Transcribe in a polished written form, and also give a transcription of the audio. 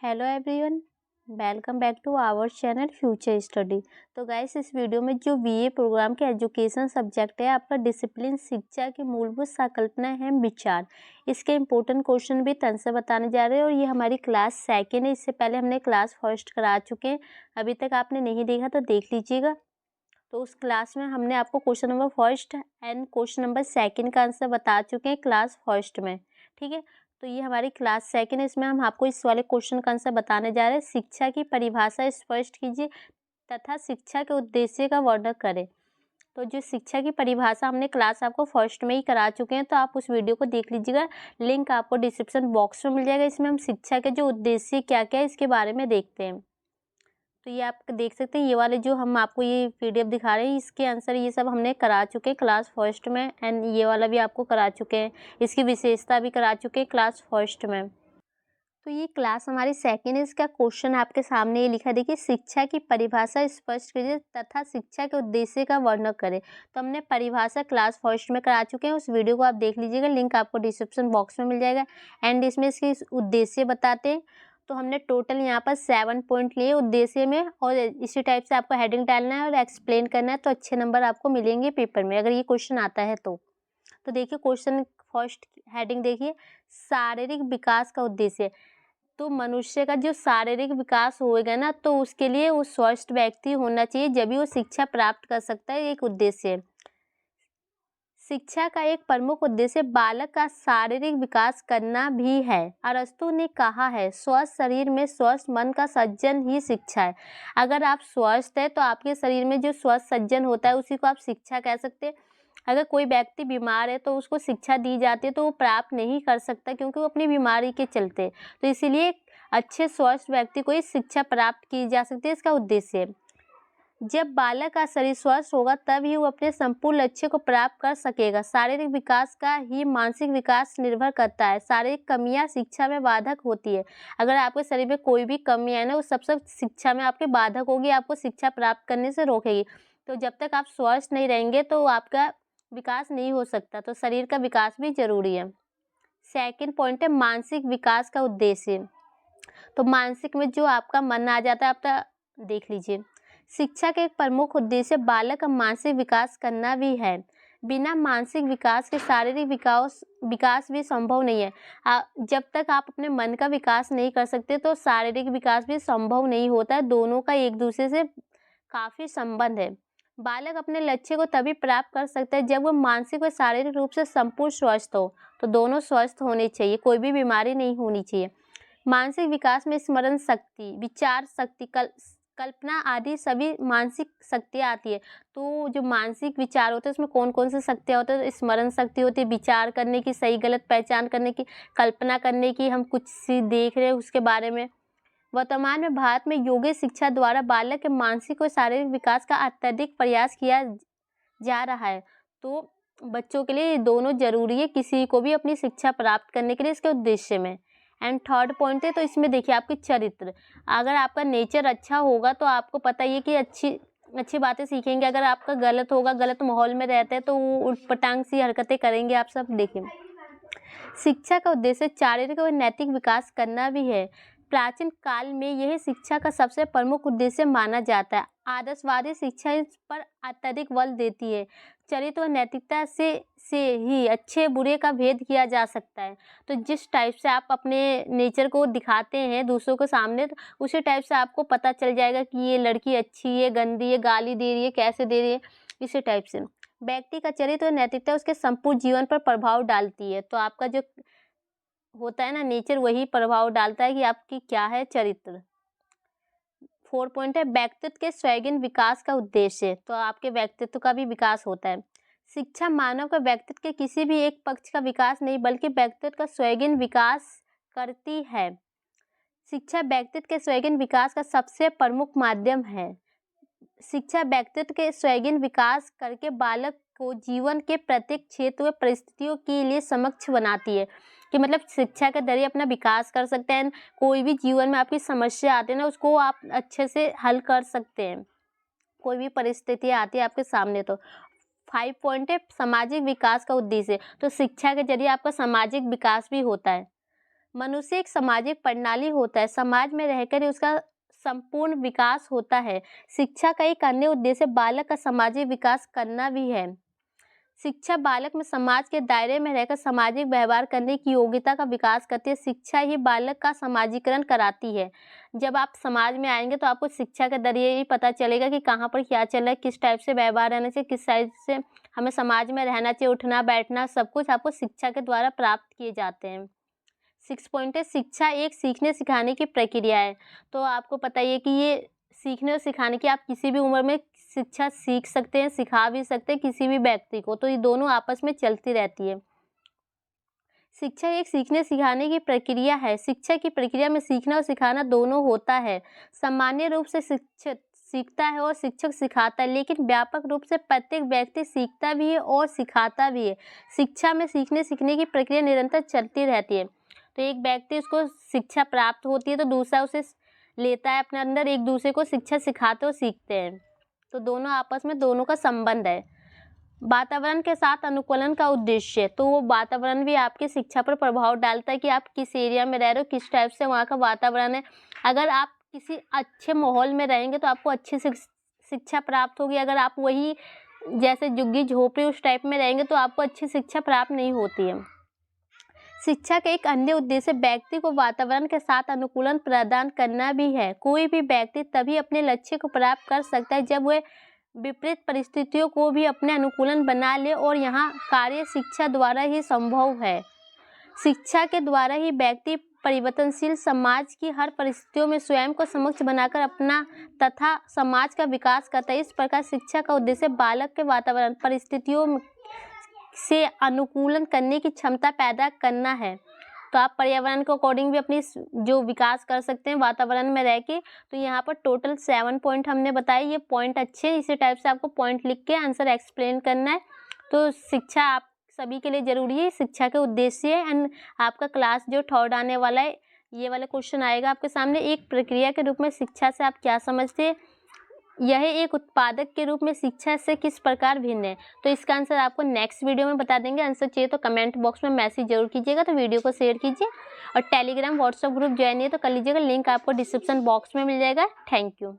Hello everyone, welcome back to our channel future study. तो guys, इस video में जो बीए प्रोग्राम के एजुकेशन सब्जेक्ट है आपका डिसिप्लिन शिक्षा की मूलभूत संकल्पना है विचार, इसके इंपॉर्टेंट क्वेश्चन भी तन से बताने जा रहे हैं। और ये हमारी क्लास सेकेंड है, इससे पहले हमने क्लास फर्स्ट करा चुके हैं। अभी तक आपने नहीं देखा तो देख लीजिएगा। तो उस क्लास में हमने आपको question number first and question number second का आंसर बता चुके हैं क्लास फर्स्ट में। ठीक है, तो ये हमारी क्लास सेकेंड है, इसमें हम आपको इस वाले क्वेश्चन का आंसर बताने जा रहे हैं। शिक्षा की परिभाषा स्पष्ट कीजिए तथा शिक्षा के उद्देश्य का वर्णन करें। तो जो शिक्षा की परिभाषा हमने क्लास आपको फर्स्ट में ही करा चुके हैं, तो आप उस वीडियो को देख लीजिएगा। लिंक आपको डिस्क्रिप्शन बॉक्स में मिल जाएगा। इसमें हम शिक्षा के जो उद्देश्य क्या क्या है इसके बारे में देखते हैं। तो ये आप देख सकते हैं, ये वाले जो हम आपको ये पीडीएफ दिखा रहे हैं इसके आंसर ये सब हमने करा चुके हैं क्लास फर्स्ट में, एंड ये वाला भी आपको करा चुके हैं, इसकी विशेषता भी करा चुके हैं क्लास फर्स्ट में। तो ये क्लास हमारी सेकेंड है, इसका क्वेश्चन आपके सामने ये लिखा, देखिए शिक्षा की परिभाषा स्पष्ट कीजिए तथा शिक्षा के उद्देश्य का वर्णन करें। तो हमने परिभाषा क्लास फर्स्ट में करा चुके हैं, उस वीडियो को आप देख लीजिएगा। लिंक आपको डिस्क्रिप्शन बॉक्स में मिल जाएगा। एंड इसमें इसके उद्देश्य बताते हैं। तो हमने टोटल यहाँ पर 7 पॉइंट लिए उद्देश्य में, और इसी टाइप से आपको हेडिंग डालना है और एक्सप्लेन करना है, तो अच्छे नंबर आपको मिलेंगे पेपर में अगर ये क्वेश्चन आता है तो देखिए क्वेश्चन फर्स्ट हेडिंग देखिए, शारीरिक विकास का उद्देश्य। तो मनुष्य का जो शारीरिक विकास होएगा ना, तो उसके लिए वो स्वस्थ व्यक्ति होना चाहिए, जब भी वो शिक्षा प्राप्त कर सकता है। एक उद्देश्य है। शिक्षा का एक प्रमुख उद्देश्य बालक का शारीरिक विकास करना भी है। अरस्तु ने कहा है, स्वस्थ शरीर में स्वस्थ मन का सृजन ही शिक्षा है। अगर आप स्वस्थ है तो आपके शरीर में जो स्वस्थ सृजन होता है उसी को आप शिक्षा कह सकते हैं। अगर कोई व्यक्ति बीमार है तो उसको शिक्षा दी जाती है तो वो प्राप्त नहीं कर सकता, क्योंकि वो अपनी बीमारी के चलते। तो इसीलिए अच्छे स्वस्थ व्यक्ति को ही शिक्षा प्राप्त की जा सकती है, इसका उद्देश्य है। जब बालक का शरीर स्वस्थ होगा तब ही वो अपने संपूर्ण लक्ष्य को प्राप्त कर सकेगा। शारीरिक विकास का ही मानसिक विकास निर्भर करता है। शारीरिक कमियां शिक्षा में बाधक होती है। अगर आपके शरीर में कोई भी कमी है ना, वो सब शिक्षा में आपके बाधक होगी, आपको शिक्षा प्राप्त करने से रोकेगी। तो जब तक आप स्वस्थ नहीं रहेंगे तो आपका विकास नहीं हो सकता। तो शरीर का विकास भी जरूरी है। सेकेंड पॉइंट है मानसिक विकास का उद्देश्य। तो मानसिक में जो आपका मन आ जाता है, आप देख लीजिए। शिक्षा के एक प्रमुख उद्देश्य बालक का मानसिक विकास करना भी है। बिना मानसिक विकास के शारीरिक विकास भी संभव नहीं है। जब तक आप अपने मन का विकास नहीं कर सकते तो शारीरिक विकास भी संभव नहीं होता है। दोनों का एक दूसरे से काफी संबंध है। बालक अपने लक्ष्य को तभी प्राप्त कर सकता है जब वो मानसिक और शारीरिक रूप से संपूर्ण स्वस्थ हो। तो दोनों स्वस्थ होने चाहिए, कोई भी बीमारी नहीं होनी चाहिए। मानसिक विकास में स्मरण शक्ति, विचार शक्ति, कल्पना आदि सभी मानसिक शक्तियाँ आती है। तो जो मानसिक विचार होते हैं उसमें कौन कौन सी शक्तियाँ होती है? स्मरण शक्ति होती है, विचार करने की, सही गलत पहचान करने की, कल्पना करने की, हम कुछ चीज देख रहे हैं उसके बारे में। वर्तमान में भारत में योग्य शिक्षा द्वारा बालक के मानसिक और शारीरिक विकास का अत्यधिक प्रयास किया जा रहा है। तो बच्चों के लिए दोनों जरूरी है, किसी को भी अपनी शिक्षा प्राप्त करने के लिए, इसके उद्देश्य में। एंड थर्ड पॉइंट है, तो इसमें देखिए आपके चरित्र। अगर आपका नेचर अच्छा होगा तो आपको पता ही है कि अच्छी बातें सीखेंगे। अगर आपका गलत होगा, गलत माहौल में रहते हैं तो वो उटपटांग सी हरकतें करेंगे। आप सब देखिए, शिक्षा का उद्देश्य शारीरिक और नैतिक विकास करना भी है। प्राचीन काल में यह शिक्षा का सबसे प्रमुख उद्देश्य माना जाता है। आदर्शवादी शिक्षा इस पर अत्यधिक बल देती है। चरित्र और नैतिकता से ही अच्छे बुरे का भेद किया जा सकता है। तो जिस टाइप से आप अपने नेचर को दिखाते हैं दूसरों के सामने, तो उसी टाइप से आपको पता चल जाएगा कि ये लड़की अच्छी है, गंदी है, गाली दे रही है, कैसे दे रही है। इसी टाइप से व्यक्ति का चरित्र और नैतिकता उसके संपूर्ण जीवन पर प्रभाव डालती है। तो आपका जो होता है ना नेचर, वही प्रभाव डालता है कि आपकी क्या है चरित्र। 4 पॉइंट है व्यक्तित्व के स्वैगिन विकास का उद्देश्य। तो आपके व्यक्तित्व का भी विकास होता है। शिक्षा मानव का व्यक्तित्व के किसी भी एक पक्ष का विकास नहीं बल्कि व्यक्तित्व का स्वैगिन विकास करती है। शिक्षा व्यक्तित्व के स्वैगिन विकास का सबसे प्रमुख माध्यम है। शिक्षा व्यक्तित्व के स्वैगिन विकास करके बालक को जीवन के प्रत्येक क्षेत्र व परिस्थितियों के लिए समक्ष बनाती है। कि मतलब शिक्षा के जरिए अपना विकास कर सकते हैं। कोई भी जीवन में आपकी समस्या आती है ना, उसको आप अच्छे से हल कर सकते हैं। कोई भी परिस्थिति आती है आपके सामने। तो 5 पॉइंट है सामाजिक विकास का उद्देश्य। तो शिक्षा के जरिए आपका सामाजिक विकास भी होता है। मनुष्य एक सामाजिक प्रणाली होता है, समाज में रहकर ही उसका संपूर्ण विकास होता है। शिक्षा का एक अन्य उद्देश्य बालक का सामाजिक विकास करना भी है। शिक्षा बालक में समाज के दायरे में रहकर सामाजिक व्यवहार करने की योग्यता का विकास करती है। शिक्षा ही बालक का समाजीकरण कराती है। जब आप समाज में आएंगे तो आपको शिक्षा के जरिए ही पता चलेगा कि कहाँ पर क्या चल रहा है, किस टाइप से व्यवहार रहना चाहिए, किस टाइप से हमें समाज में रहना चाहिए, उठना बैठना सब कुछ आपको शिक्षा के द्वारा प्राप्त किए जाते हैं। 6 पॉइंट है, शिक्षा एक सीखने सिखाने की प्रक्रिया है। तो आपको पता ही है कि ये सीखने और सिखाने की, आप किसी भी उम्र में शिक्षा सीख सकते हैं, सिखा भी सकते हैं किसी भी व्यक्ति को, तो ये दोनों आपस में चलती रहती है। शिक्षा एक सीखने सिखाने की प्रक्रिया है। शिक्षा की प्रक्रिया में सीखना और सिखाना दोनों होता है। सामान्य रूप से शिक्षक सीखता है और शिक्षक सिखाता है, लेकिन व्यापक रूप से प्रत्येक व्यक्ति सीखता भी है और सिखाता भी है। शिक्षा में सीखने सीखने की प्रक्रिया निरंतर चलती रहती है। तो एक व्यक्ति, उसको शिक्षा प्राप्त होती है तो दूसरा उसे लेता है अपने अंदर, एक दूसरे को शिक्षा सिखाते और सीखते हैं। तो दोनों आपस में दोनों का संबंध है। वातावरण के साथ अनुकूलन का उद्देश्य, तो वो वातावरण भी आपकी शिक्षा पर प्रभाव डालता है कि आप किस एरिया में रह रहे हो, किस टाइप से वहाँ का वातावरण है। अगर आप किसी अच्छे माहौल में रहेंगे तो आपको अच्छी शिक्षा प्राप्त होगी। अगर आप वही जैसे झुग्गी झोपड़ी उस टाइप में रहेंगे तो आपको अच्छी शिक्षा प्राप्त नहीं होती है। शिक्षा का एक अन्य उद्देश्य व्यक्ति को वातावरण के साथ अनुकूलन प्रदान करना भी है। कोई भी व्यक्ति तभी अपने लक्ष्य को प्राप्त कर सकता है जब वह विपरीत परिस्थितियों को भी अपने अनुकूलन बना ले, और यहाँ कार्य शिक्षा द्वारा ही संभव है। शिक्षा के द्वारा ही व्यक्ति परिवर्तनशील समाज की हर परिस्थितियों में स्वयं को समक्ष बनाकर अपना तथा समाज का विकास करता है। इस प्रकार शिक्षा का उद्देश्य बालक के वातावरण परिस्थितियों से अनुकूलन करने की क्षमता पैदा करना है। तो आप पर्यावरण के अकॉर्डिंग भी अपनी जो विकास कर सकते हैं वातावरण में रह के। तो यहाँ पर टोटल 7 पॉइंट हमने बताए, ये पॉइंट अच्छे हैं। इसी टाइप से आपको पॉइंट लिख के आंसर एक्सप्लेन करना है। तो शिक्षा आप सभी के लिए ज़रूरी है, शिक्षा के उद्देश्य है। एंड आपका क्लास जो 3rd आने वाला है, ये वाला क्वेश्चन आएगा आपके सामने, एक प्रक्रिया के रूप में शिक्षा से आप क्या समझते हैं, यह एक उत्पादक के रूप में शिक्षा से किस प्रकार भिन्न है। तो इसका आंसर आपको नेक्स्ट वीडियो में बता देंगे। आंसर चाहिए तो कमेंट बॉक्स में मैसेज जरूर कीजिएगा। तो वीडियो को शेयर कीजिए और टेलीग्राम व्हाट्सएप ग्रुप ज्वाइन है तो कर लीजिएगा, लिंक आपको डिस्क्रिप्शन बॉक्स में मिल जाएगा। Thank you.